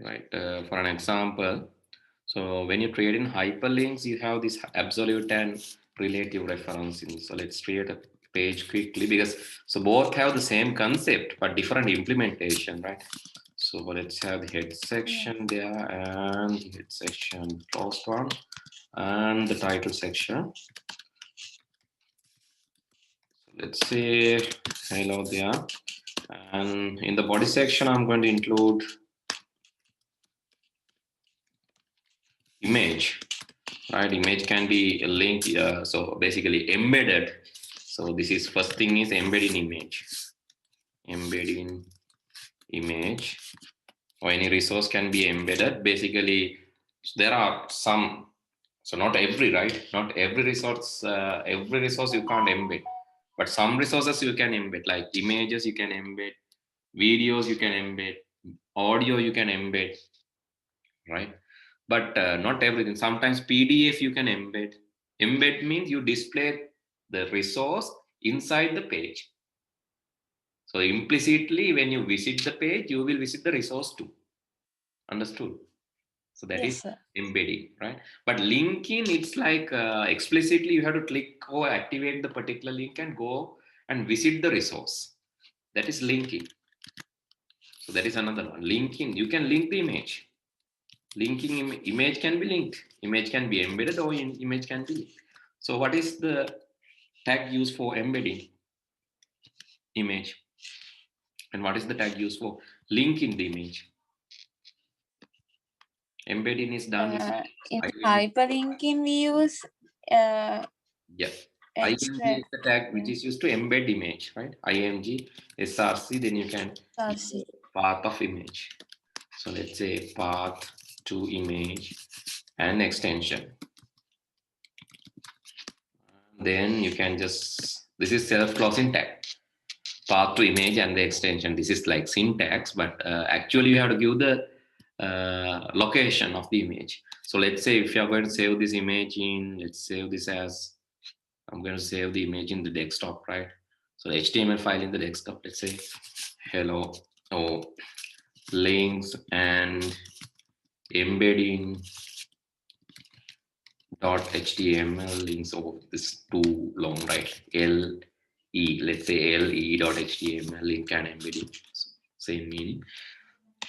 right? For an example, so when you create in hyperlinks, you have this absolute and relative referencing. So let's create a page quickly because so both have the same concept but different implementation, right? So let's have the head Yeah. section there and the head section closed one and the title section. Let's say hello there. And in the body section, I'm going to include image, right? Image can be linked, so basically embedded. So this is first thing is embedding image. Embedding image or any resource can be embedded. Basically, there are some, so not every, right? Not every resource you can't embed, but some resources you can embed, like images you can embed, videos you can embed, audio you can embed, right? But not everything. Sometimes PDF you can embed. Embed means you display the resource inside the page. So implicitly, when you visit the page, you will visit the resource too. Understood? So that Yes, is sir. embedding, right? But linking, it's like explicitly you have to click or activate the particular link and go and visit the resource. That is linking. So that is another one. Linking, you can link the image. Linking image can be linked. Image can be embedded or image can be linked. So what is the tag used for embedding image? And what is the tag used for linking the image? Embedding is done using In ING. hyperlinking, we use Yeah. ING is extract. the tag which is used to embed image, right? ING, SRC, then you can use Sarsi. path of image. So let's say path to image and extension. Then you can just, this is self-closing tag. Path to image and the extension. This is like syntax, but actually you have to give the location of the image. So let's say if you're going to save this image in, let's save this as, I'm going to save the image in the desktop, right? So the HTML file in the desktop, let's say hello, oh, links and embedding .html links. Oh, this is too long, right? Let's say le.html link and embedding, same meaning.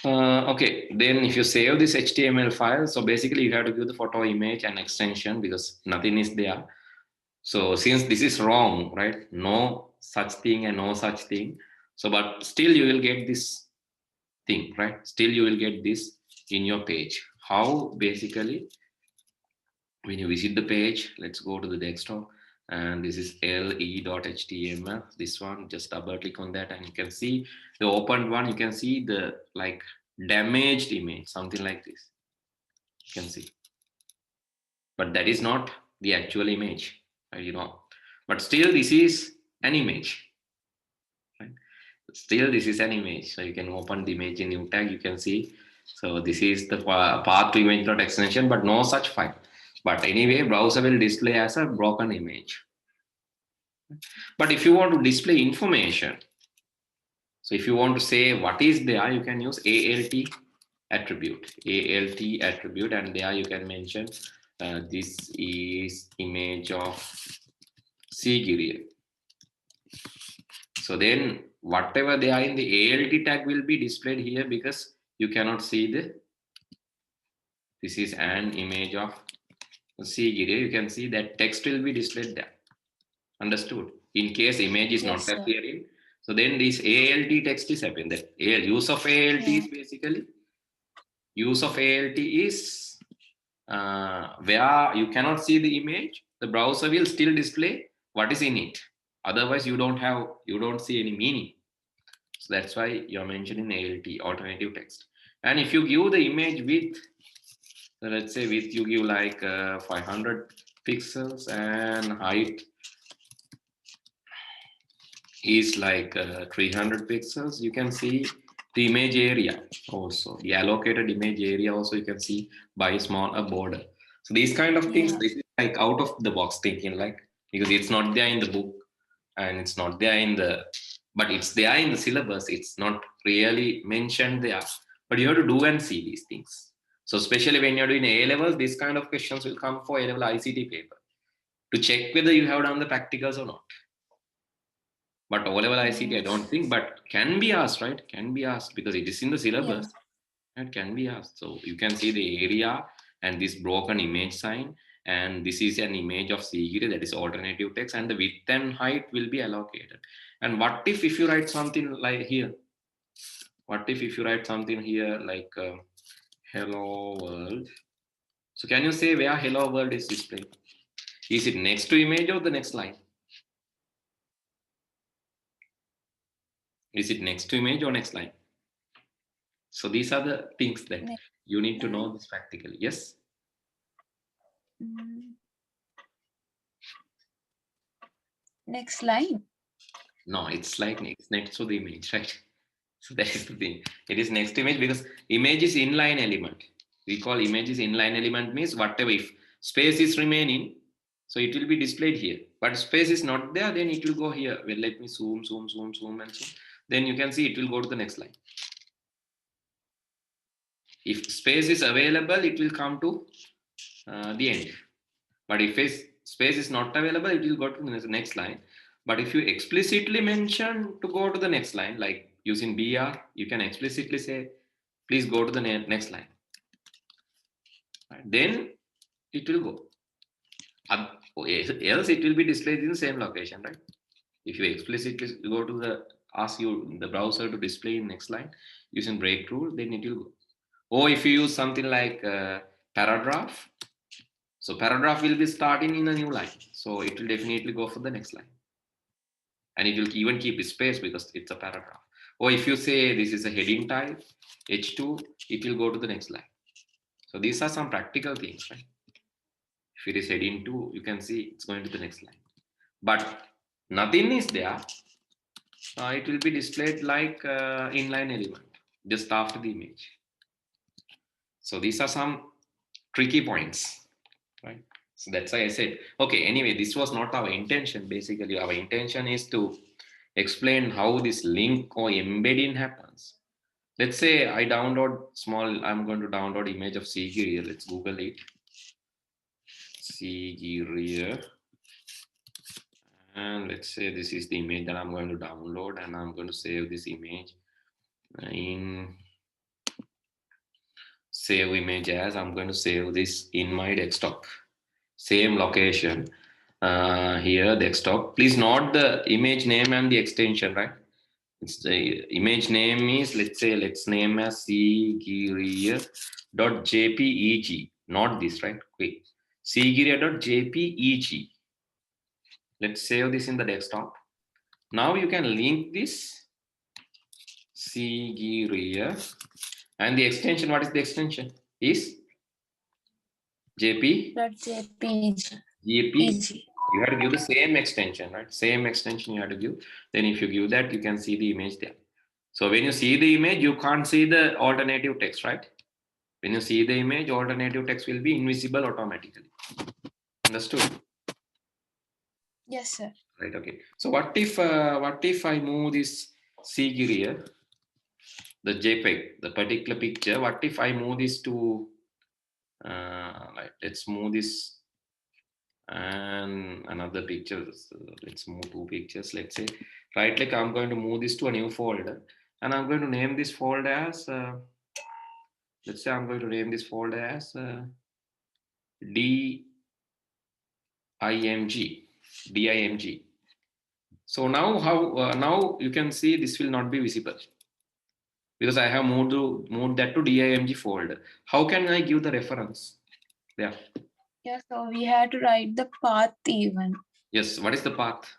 Okay, then if you save this HTML file, so basically you have to give the photo, image, and extension because nothing is there. So since this is wrong, right? No such thing and no such thing. So, but still you will get this thing, right? Still you will get this in your page. How basically when you visit the page, let's go to the desktop and this is le.html. This one, just double click on that and you can see the opened one. You can see the like damaged image, something like this. You can see, but that is not the actual image, you know. But still, this is an image. Right? Still, this is an image. So you can open the image in new tag. You can see. So this is the path to image dot extension, but no such file. But anyway, browser will display as a broken image. But if you want to display information, so if you want to say what is there, you can use alt attribute, and there you can mention this is image of Sigirial. So then whatever they are in the ALT tag will be displayed here because you cannot see this is an image of Sigirial. You can see that text will be displayed there. Understood? In case image is not Yes, sir. appearing, so then this ALT text is happening. That use of ALT Yeah. is basically use of ALT is where you cannot see the image, the browser will still display what is in it. Otherwise, you don't see any meaning. So that's why you're mentioning ALT, alternative text. And if you give the image width, so let's say width you give like 500 pixels and height is like 300 pixels, you can see the image area also, the allocated image area also you can see by small a border. So these kind of things, Yeah. this is like out of the box thinking, like because it's not there in the book and it's not there in the, but it's there in the syllabus, it's not really mentioned there, But you have to do and see these things. So especially when you're doing A levels, these kind of questions will come for A level ICT paper to check whether you have done the practicals or not. But O level ICT, I don't think, but can be asked, right? Can be asked because it is in the syllabus. It can be asked. So you can see the area and this broken image sign, and this is an image of Sigiri, that is alternative text, and the width and height will be allocated. And what if you write something like here? What if you write something here like hello world? So can you say where hello world is displayed? Is it next to image or the next line? Is it next to image or next line? So these are the things that you need to know this practically. Yes? Next line. No, it's like next to the image, right? So that is the thing. It is next to image because image is inline element. We call image is inline element means whatever, if space is remaining, so it will be displayed here. But space is not there, then it will go here. Well, let me zoom and zoom. Then you can see it will go to the next line. If space is available, it will come to the end. But if space is not available, it will go to the next line. But if you explicitly mention to go to the next line, like using BR, you can explicitly say, please go to the next line. Right? Then it will go. Else it will be displayed in the same location, right? If you explicitly go to ask the browser to display in next line using break rule, then it will go. Or if you use something like paragraph, so paragraph will be starting in a new line. So it will definitely go for the next line. And it will even keep space because it's a paragraph. Or if you say this is a heading type, H2, it will go to the next line. So these are some practical things, right? If it is heading 2, you can see it's going to the next line. But nothing is there. It will be displayed like inline element just after the image. So these are some tricky points, right? So that's why I said, okay, anyway, this was not our intention. Basically, our intention is to explain how this link or embedding happens. Let's say I I'm going to download image of Sigiriya. Let's Google it. Sigiriya. And let's say this is the image that I'm going to download, and I'm going to save this image in save image as. I'm going to save this in my desktop. Same location. Here, desktop. Please note the image name and the extension, right? It's the image name is, let's name as cgiriya.jpeg, not this, right? Quick. cgiriya.jpeg. Let's save this in the desktop. Now you can link this cgiriya and the extension. What is the extension? Is JPEG. You have to give the same extension, right? Same extension you have to give. Then if you give that, you can see the image there. So when you see the image, you can't see the alternative text, right? When you see the image, alternative text will be invisible automatically. Understood? Yes, sir. Right. Okay. So what if I move this Sigiriya, the JPEG, the particular picture? What if I move this to let's move this and another picture. So let's move 2 pictures. Let's say right click. I'm going to move this to a new folder, and I'm going to name this folder as. Let's say I'm going to name this folder as DIMG. So now now you can see this will not be visible because I have moved that to DIMG folder. How can I give the reference? Yeah. Yeah, so we had to write the path even. Yes. What is the path?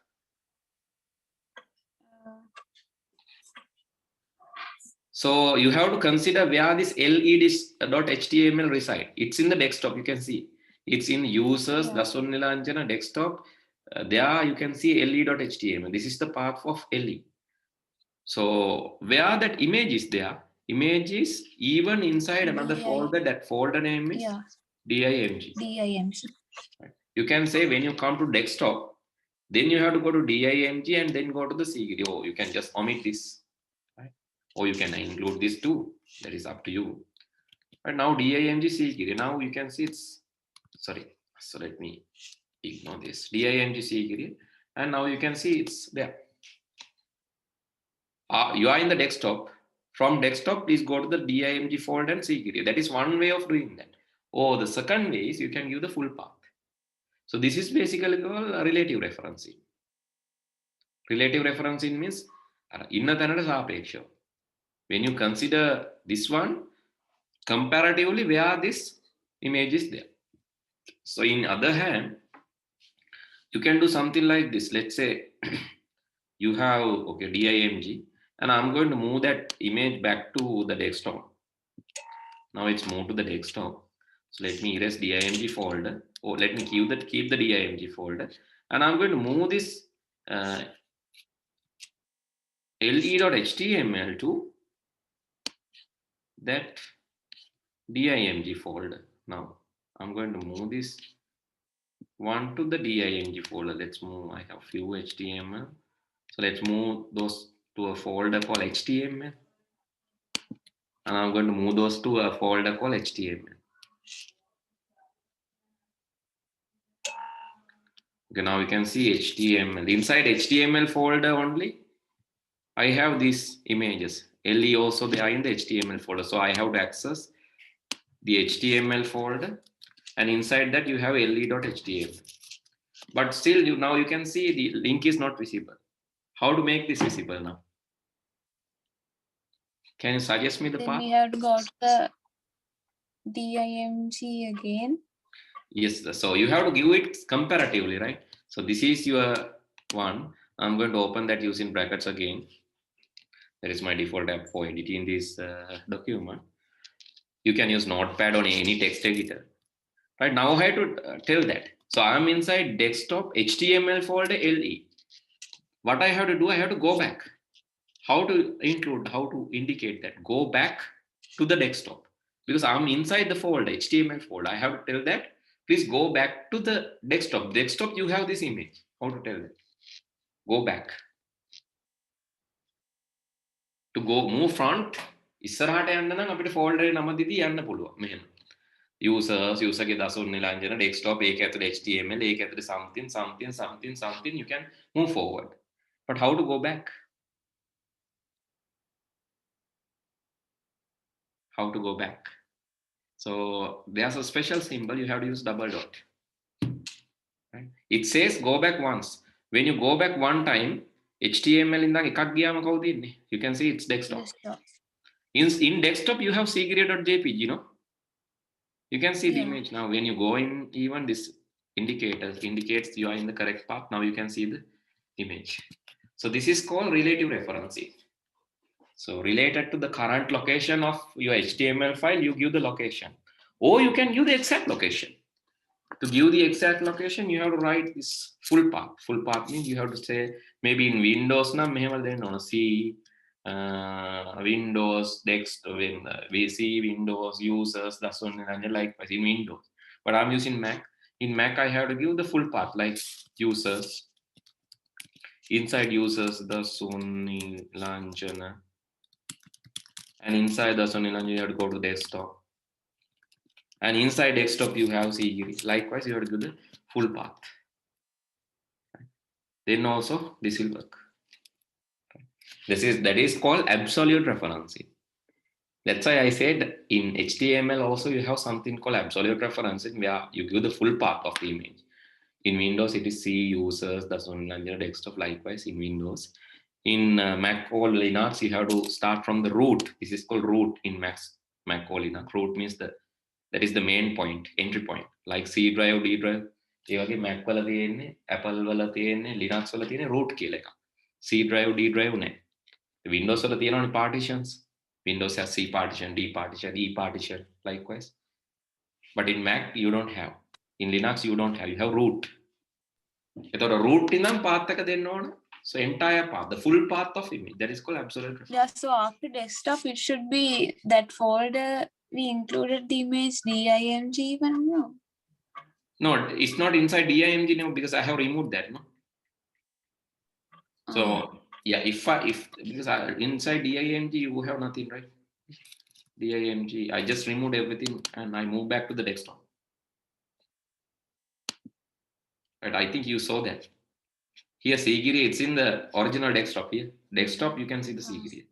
So you have to consider where this led.html reside. It's in the desktop. You can see it's in users, Dasun Nilanjana desktop. There you can see le.html. This is the path of le. So where that image is there, image is even inside another folder. That folder name is DIMG. Right. You can say when you come to desktop, then you have to go to DIMG and then go to the Sigiri. Oh, you can just omit this. Right. or you can include this too. That is up to you. But now DIMG secret. Now you can see it's sorry. So let me ignore this DIMG secret, and now you can see it's there. You are in the desktop. From desktop, please go to the DIMG folder and secret. That is one way of doing that. Or the second way is you can give the full path. So this is basically called relative referencing. Relative referencing means when you consider this one comparatively where this image is there. So in other hand, you can do something like this. Let's say you have okay DIMG, and I'm going to move that image back to the desktop. Now it's moved to the desktop. So let me erase DIMG folder, or let me keep the DIMG folder, and I'm going to move this le.html to that DIMG folder. Now I'm going to move this one to the DIMG folder. Let's move. I have few HTML, so let's move those to a folder called HTML, and I'm going to move those to a folder called HTML. Okay, now you can see HTML. Inside HTML folder only, I have these images. LE also they are in the HTML folder. So I have to access the HTML folder, and inside that you have le.html. But still, now you can see the link is not visible. How to make this visible now? Can you suggest me the Then path? we have to go to the DIMG again. Yes, so you have to give it comparatively, right? So this is your one. I'm going to open that using brackets again. That is my default app for editing this document. You can use Notepad on any text editor. Right now I have to tell that. So I'm inside desktop HTML folder LE. What I have to do, I have to go back. How to include, how to indicate that? Go back to the desktop. Because I'm inside the folder, HTML folder. I have to tell that, please go back to the desktop. Desktop, you have this image. How to tell that? Go back. To go move front, ඉස්සරහට යන්න නම් අපිට ෆෝල්ඩරේ නම දීදී යන්න පුළුවන්. මෙහෙම. Users, user ගේ දසුන් නිලංජන, desktop, ඒක ඇතුලේ HTML, ඒක ඇතුලේ something, you can move forward. But how to go back? How to go back? So there's a special symbol, you have to use double dot. Right? It says go back once. When you go back one time, HTML ඉඳන් එකක් ගියාම කවුද ඉන්නේ? You can see it's desktop. In desktop, you have secret.jpg, you know? You can see the image now. When you go in, even this indicates you are in the correct path. Now you can see the image. So this is called relative referencing. So related to the current location of your HTML file, you give the location. Or you can give the exact location. To give the exact location, you have to write this full path. Full path means you have to say, maybe in Windows, C, Windows, desktop, VC, Windows, users, that's one, and likewise in Windows. But I'm using Mac. In Mac, I have to give the full path, like users. Inside users, the Sony Lanjana. And inside the Sony Lanjana, you have to go to desktop. And inside desktop, you have C. Likewise, you have to give the full path. Then also, this will work. That is called absolute referencing. That's why I said in HTML also you have something called absolute referencing where you give the full path of the image. In Windows, it is C, users, that's on desktop, likewise in Windows. In Mac or Linux, you have to start from the root. This is called root in Mac or Linux. Root means that is the main point, entry point. Like C drive, D drive. Mac wala තියෙන්නේ, Apple wala තියෙන්නේ, Linux wala තියෙන්නේ root කියලා එකක්. C drive, D drive නැහැ. Windows වල තියෙනවනේ partitions. Windows has C partition, D partition, E partition, likewise. But in Mac, you don't have. In Linux, you don't have. You have root. එතකොට root ඉඳන් path එක දෙන්න ඕන. So entire path, the full path of image, that is called absolute reference. Yeah, so after desktop, it should be that folder we included the image DIMG even no? No, it's not inside DIMG now because I have removed that. No? So Yeah, if because inside DIMG you have nothing, right? DIMG, I just removed everything and I moved back to the desktop. Right, I think you saw that. Here Sigiri, it's in the original desktop here. Desktop, you can see the Sigiri.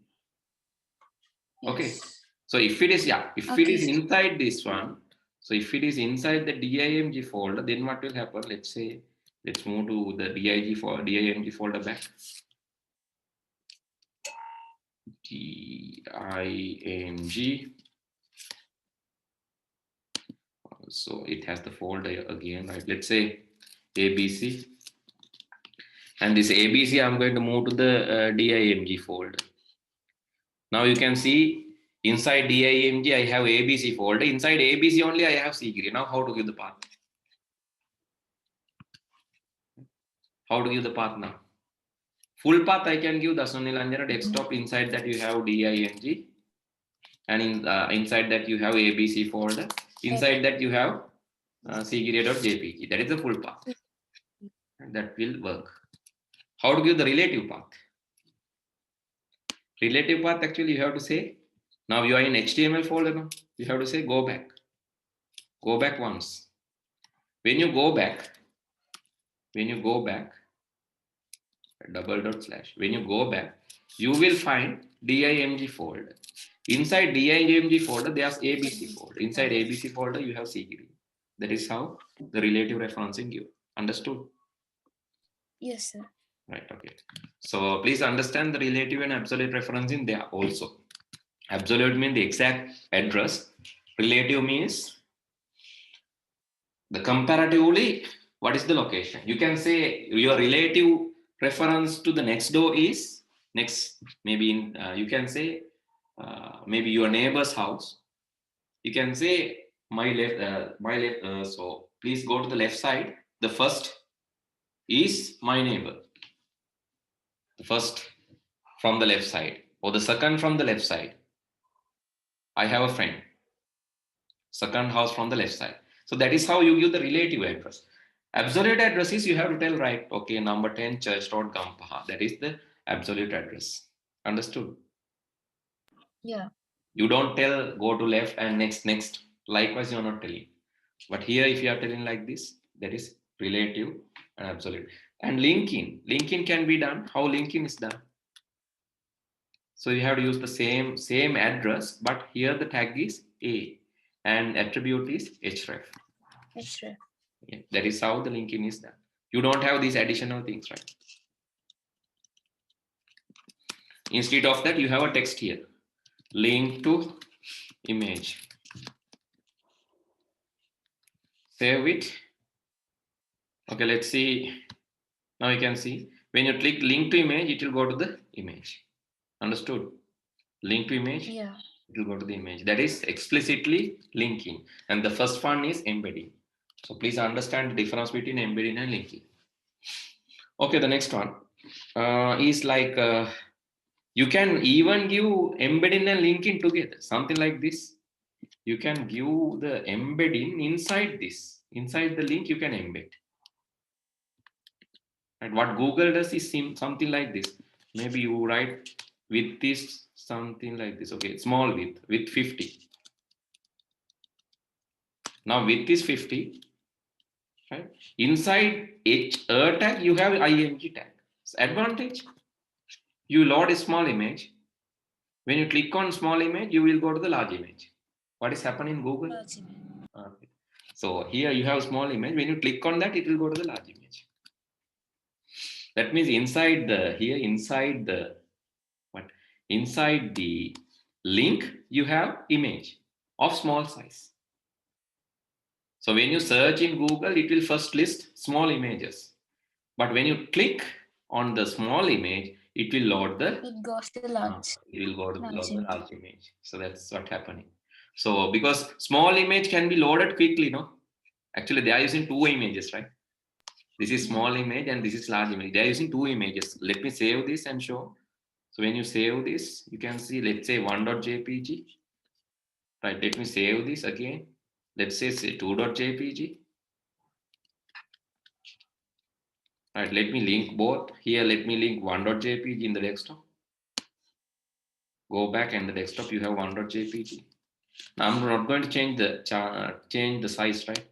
Okay. Yes. So if it is, yeah, if it Okay, is sir. inside this one, so if it is inside the DIMG folder, then what will happen? Let's say, let's move to the DIMG folder back. DIMG. So it has the folder again, right? Let's say ABC. And this ABC, I'm going to move to the DIMG folder. Now you can see inside DIMG, I have ABC folder. Inside ABC only, I have Sigiri. Now how to give the path? How to give the path now? Full path I can give Dasunilanjana desktop. Inside that you have DIMG, and inside that you have ABC folder. Inside that you have Sigiri.jpg. That is the full path. And that will work. How to give the relative path? Relative path, actually you have to say, now you are in HTML folder now. You have to say go back. Go back once. When you go back, double dot slash, when you go back, you will find DIMG folder. Inside DIMG folder, there's ABC folder. Inside ABC folder, you have CGD. That is how the relative referencing you understood. Yes, sir. Right, okay. So please understand the relative and absolute referencing there also. Absolute means the exact address. Relative means the comparatively, what is the location? You can say your relative reference to the next door is next, maybe in, you can say maybe your neighbor's house. You can say my left, so please go to the left side. The first is my neighbor. The first from the left side, or the second from the left side. I have a friend. Second house from the left side. So that is how you give the relative address. Absolute address is you have to tell, right, okay, number 10 Church Road, Gampaha. That is the absolute address. Understood? Yeah. You don't tell go to left and next. Likewise, you're not telling. But here, if you are telling like this, that is relative and absolute. And linking can be done. How linking is done? So you have to use the same address, but here the tag is A and attribute is href. Href. Yeah, that is how the linking is done. You don't have these additional things, right? Instead of that, you have a text here. Link to image. Save it. Okay, let's see. Now you can see when you click link to image, it will go to the image. Understood? Link to image. Yeah. It will go to the image. That is explicitly linking. And the first one is embedding. So please understand the difference between embedding and linking. Okay, the next one is like you can even give embedding and linking together. Something like this. You can give the embedding inside this. Inside the link, you can embed. And what Google does is something like this. Maybe you write with this something like this. Okay, small width 50. Now width is 50. Right? Inside tag, you have img tag. So advantage, you load a small image. When you click on small image, you will go to the large image. What is happening in Google? Large image. Okay. So here you have small image. When you click on that, it will go to the large image. That means inside the link, you have image of small size. So when you search in Google, it will first list small images. But when you click on the small image, it will load the. It goes to large. It will go to Large load the image. large image. So that's what's happening. So because small image can be loaded quickly, no? Actually, they are using two images, right? This is small image and this is large image. They are using two images. Let me save this and show. So when you save this, you can see, let's say 1.jpg. Right, let me save this again. Let's say 2.jpg. Right, let me link both. Here, let me link 1.jpg in the desktop. Go back and the desktop, you have 1.jpg. Now I'm not going to change the size, right?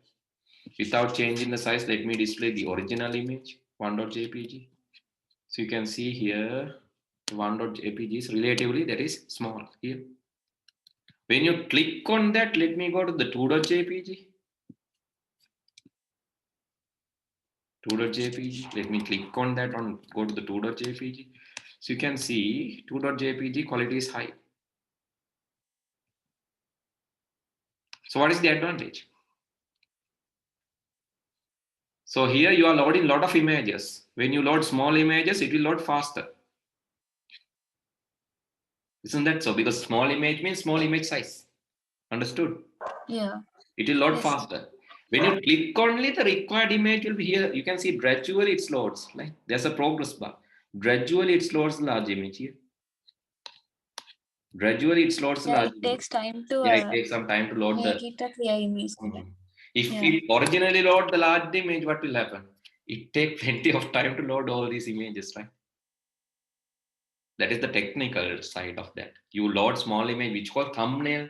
Without changing the size, let me display the original image, 1.jpg. So you can see here, 1.jpg is relatively, that is small here. When you click on that, let me go to the 2.jpg. 2.jpg. Let me click on that go to the 2.jpg. So you can see 2.jpg quality is high. So what is the advantage? So here you are loading a lot of images. When you load small images, it will load faster. Isn't that so? Because small image means small image size. Understood? Yeah. It will load Yes. faster. When you click only, the required image will be here. You can see gradually it loads. Like there's a progress bar. Gradually it loads the large image here. Gradually it loads the Yeah, large it image. takes time to Yeah, it takes some time to load make it a clear image. If Yeah. it originally load the large image, what will happen? It takes plenty of time to load all these images, right? That is the technical side of that. You load small image, which called thumbnail.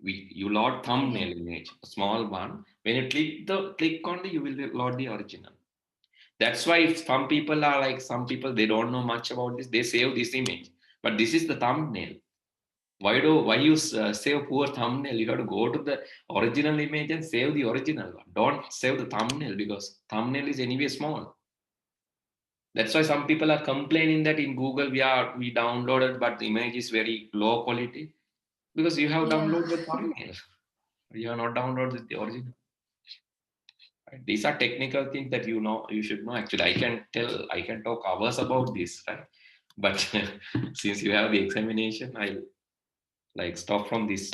You load thumbnail image, a small one. When you click on the, you will load the original. That's why if some people they don't know much about this, they save this image. But this is the thumbnail. Why you save poor thumbnail? You have to go to the original image and save the original one. Don't save the thumbnail because thumbnail is anyway small. That's why some people are complaining that in Google we downloaded, but the image is very low quality because you have downloaded the thumbnail. You have not downloaded the original. Right? These are technical things that you should know. Actually, I can talk hours about this, right? But since you have the examination, I'll like stop from this.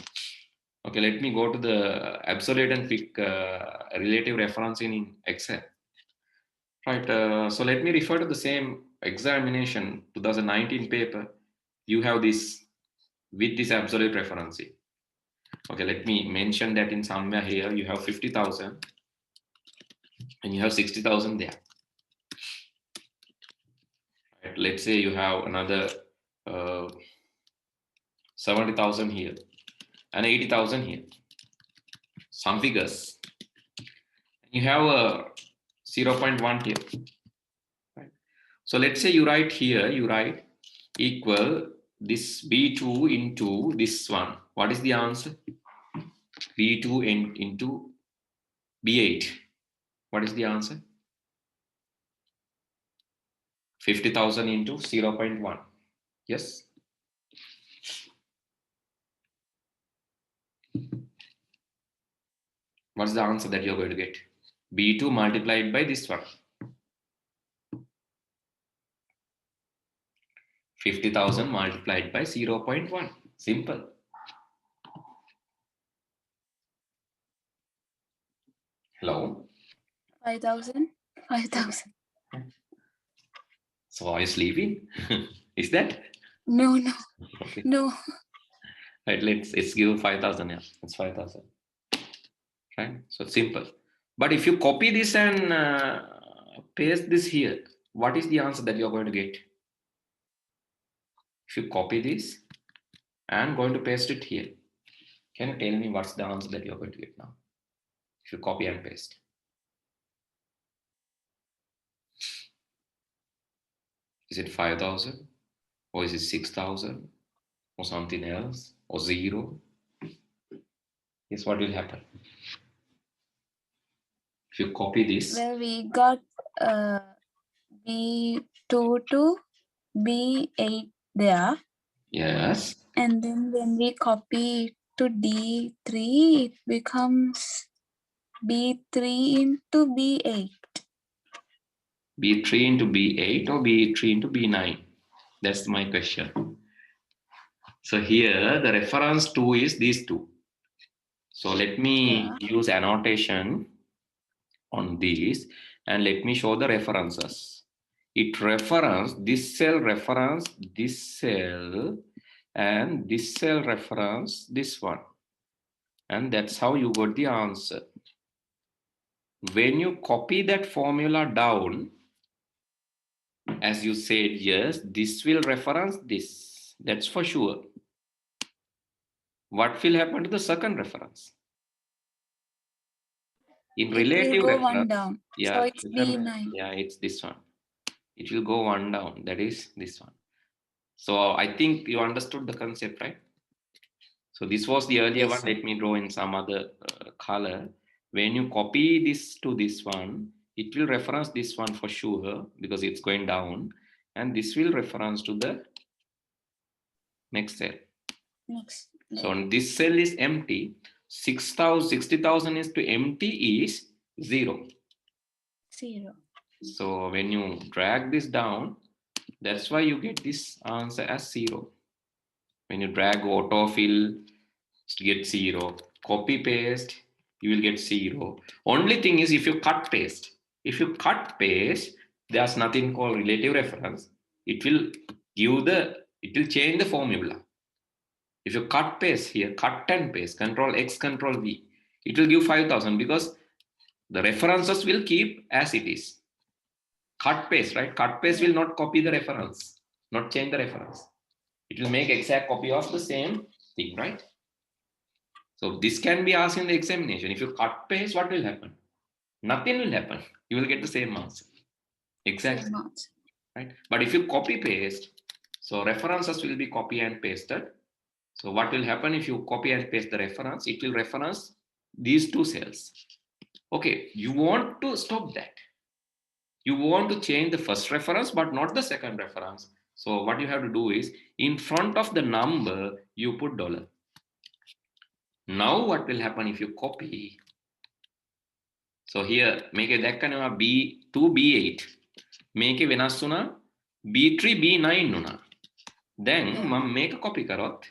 Okay, let me go to the absolute and quick relative reference in Excel. Right, so let me refer to the same examination 2019 paper. You have this with this absolute referencing. Okay, let me mention that in somewhere here you have 50,000 and you have 60,000 there. Right, let's say you have another 70,000 here and 80,000 here. Some figures. You have a 0.1 here. Right. So let's say you write equal this B2 into this one. What is the answer? B2 into B8. What is the answer? 50,000 into 0.1. Yes. What's the answer that you're going to get? B2 multiplied by this one. 50,000 multiplied by 0.1. Simple. Hello? 5,000? 5,000. So are you sleeping? Is that? No. Okay. No. Right, let's give 5,000. Yeah, it's 5,000. Right? So it's simple. But if you copy this and paste this here, what is the answer that you're going to get? If you copy this and going to paste it here, can you tell me what's the answer that you're going to get now? If you copy and paste. Is it 5,000 or is it 6,000 or something else or 0? Yes, what will happen? If you copy this. Well, we got B2 to B8 there. Yes. And then when we copy to D3, it becomes B3 into B8. B3 into B8 or B3 into B9? That's my question. So here the reference 2 is these two. So let me use annotation on these and let me show the references. It reference this cell reference this cell and this cell reference this one. And that's how you got the answer. when you copy that formula down, as you said, yes, this will reference this. That's for sure. What will happen to the second reference? In It will relative go reference, one down. So it's B9. yeah, it's this one. It will go one down. That is this one. So I think you understood the concept, right? So this was the earlier Yes, one. sir. Let me draw in some other color. When you copy this to this one, it will reference this one for sure because it's going down. And this will reference to the next cell. Next. So this cell is empty. 6,000, 60,000 is to empty is 0. 0. So when you drag this down, that's why you get this answer as 0. When you drag autofill, get 0. Copy paste, you will get 0. Only thing is if you cut paste. If you cut paste, there's nothing called relative reference. It will change the formula. If you cut paste here, cut and paste, Control X, Control V, it will give 5,000 because the references will keep as it is. Cut paste, right? Cut paste will not copy the reference, not change the reference. It will make exact copy of the same thing, right? So this can be asked in the examination. If you cut paste, what will happen? Nothing will happen. You will get the same answer. Exactly. Same answer. Right? But if you copy paste, so references will be copy and pasted. So what will happen if you copy and paste the reference? It will reference these two cells. Okay, you want to stop that. You want to change the first reference, but not the second reference. So what you have to do is, in front of the number, you put $. Now what will happen if you copy? So here, make a දැක්කනවා B2 B8. මේක වෙනස් වුණා B3 B9 වුණා. Then මම මේක copy කරොත්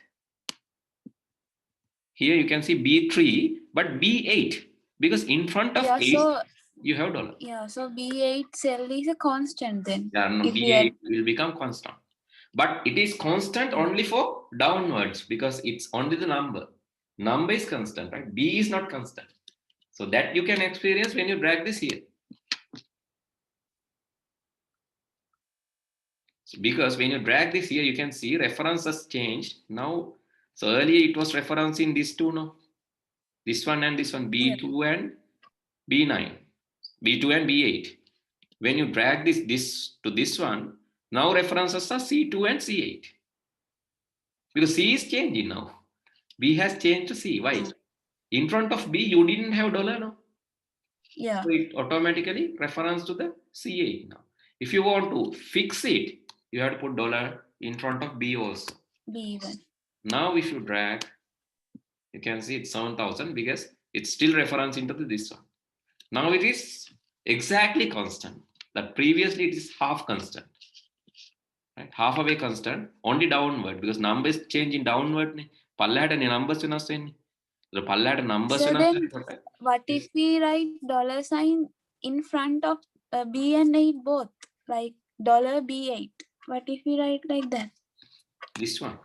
here you can see B3 but B8 because in front of 8 so you have $. Yeah, so B8 cell is a constant then. Yeah, no, B8 will become constant. But it is constant only for downwards because it's only the number. Number is constant, right? B is not constant. So that you can experience when you drag this here. So because when you drag this here, you can see references changed. Now, so earlier it was referencing these two, no? This one and this one, B2 and B9, B2 and B8. When you drag this to this one, now references are C2 and C8. Because C is changing now. B has changed to C. Why? In front of B, you didn't have $, no? Yeah. So it automatically reference to the C8 now. If you want to fix it, you have to put $, in front of B also. B even. Now if you drag, you can see it's 7,000 because it's still referencing to this one. Now it is exactly constant. That previously it is half constant. Right? Half away constant, only downward because number is changing downward. පල්ලහැට numbers වෙනස් වෙන්නේ. So පල්ලහැට numbers So වෙනස් then, වෙනකොට what if we write $sign in front of B and 8 both? Like $B8. What if we write like that? this one,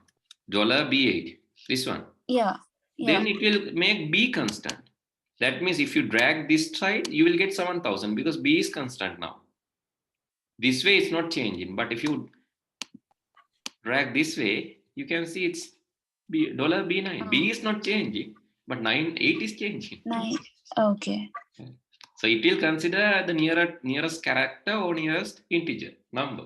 $B8, this one. Yeah. Then it will make B constant. That means if you drag this side, you will get 7,000 because B is constant now. This way it's not changing, but if you drag this way, you can see it's $B9. B is not changing, but 8 is changing. 9. Okay. So it will consider the nearest character or nearest integer number.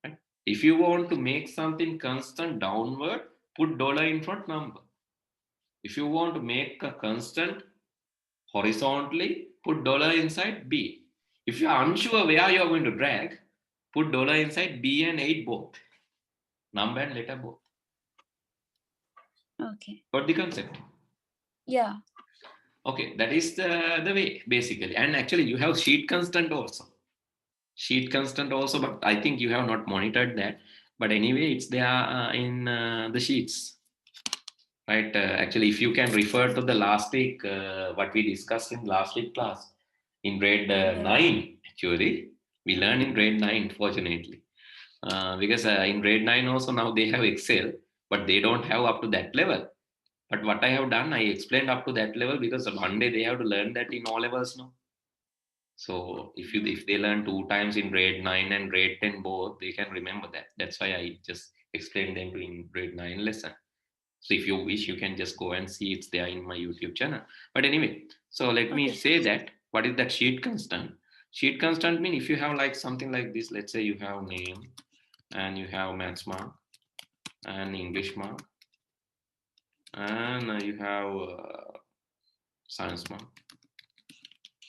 Right? If you want to make something constant downward, put $ in front number. If you want to make a constant horizontally, put $ inside B. If you are unsure where you are going to drag, put $ inside B and 8 both. Number and letter both. Okay. Got the concept? Yeah. Okay, that is the way basically. And actually you have sheet constant also. Sheet constant also, but I think you have not monitored that. But anyway, it's there in the sheets. Right? Actually, if you can refer to the last week, what we discussed in last week class, in grade 9, actually, we learned in grade 9, fortunately. Because in grade 9 also now they have Excel, but they don't have up to that level. But what I have done, I explained up to that level because one day they have to learn that in all levels now. So if they learn 2 times in grade 9 and grade 10 both, they can remember that. That's why I just explained them to in grade 9 lesson. So if you wish, you can just go and see, it's there in my YouTube channel. But anyway, so let me say that what is that sheet constant? Sheet constant mean if you have like something like this, let's say you have name and you have maths mark and English mark and you have science mark.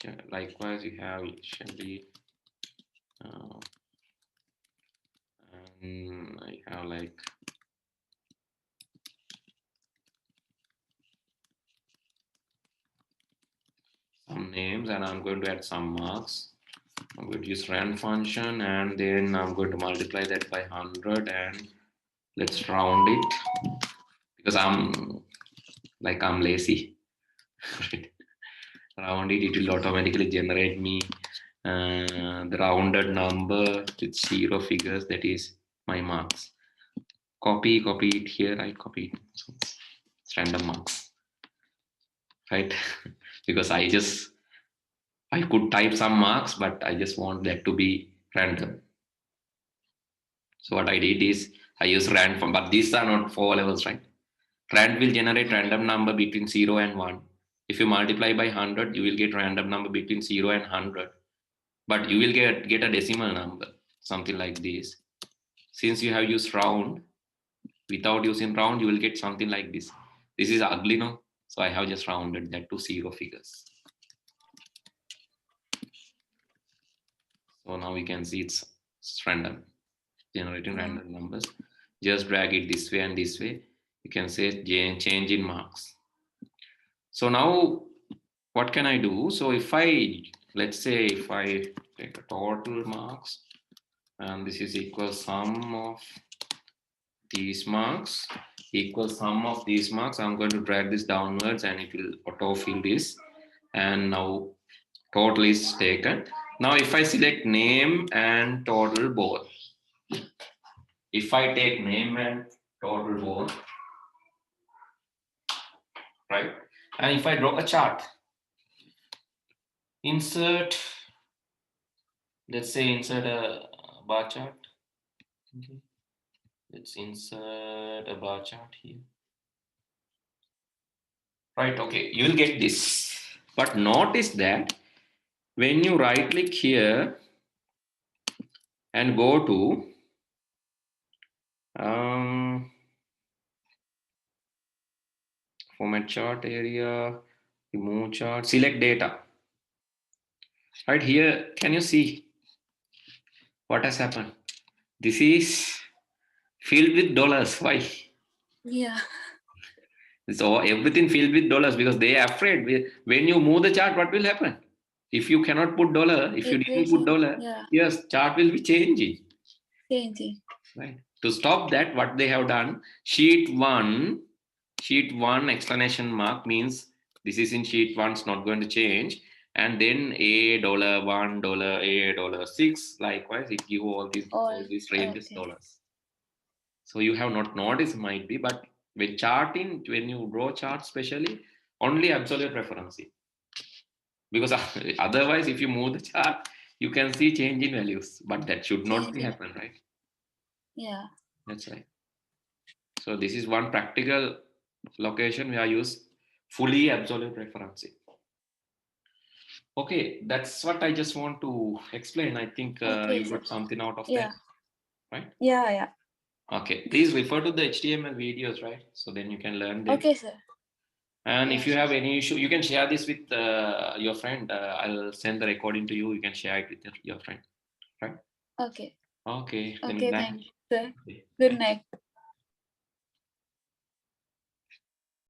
Yeah, likewise, you have Shelly and I have like some names and I'm going to add some marks. I'm going to use rand function and then I'm going to multiply that by 100 and let's round it because I'm lazy. Round it, it will automatically generate me the rounded number with 0 figures, that is my marks. Copy it here, I copy it. So it's random marks, right? Because I could type some marks, but I just want that to be random. So what I did is I use rand form, but these are not 4 levels, right? Rand will generate random number between 0 and 1. If you multiply by 100, you will get random number between 0 and 100. But you will get a decimal number, something like this. Since you have used round, without using round, you will get something like this. This is ugly, no? So I have just rounded that to 0 figures. So now we can see it's random, generating random numbers. Just drag it this way and this way. You can say change in marks. So now what can I do? So if let's say if I take a total marks and this is equal sum of these marks equal sum of these marks, I'm going to drag this downwards and it will autofill this. And now total is taken. Now if I select name and total both, if I take name and total both, right? And if I draw a chart, insert, let's say insert a bar chart. Okay. Let's insert a bar chart here. Right, okay, you will get this. But notice that when you right click here and go to format chart area, remove chart, select data. Right here, can you see what has happened? This is filled with dollars. Why? Yeah. So everything filled with dollars because they are afraid. When you move the chart, what will happen? If you cannot put dollar, if you didn't put dollar, yes, chart will be changing. Right. To stop that, what they have done, sheet one explanation mark means this is in sheet one, it's not going to change. And then $1, $6, likewise, it give all these ranges dollars. So you have not noticed might be, but when charting, when you draw chart especially, only absolute reference. Because otherwise, if you move the chart, you can see change in values, but that should not be happen, right? Yeah. That's right. So this is one practical location where I use fully absolute referencing. Okay, that's what I just want to explain. I think you got something out of that, right? Yeah. Okay, please refer to the HTML videos, right? So then you can learn them. Okay, sir. And if you have any issue, you can share this with your friend. I'll send the recording to you. You can share it with your friend, right? Okay. Okay. Okay, thank you, sir. Good night.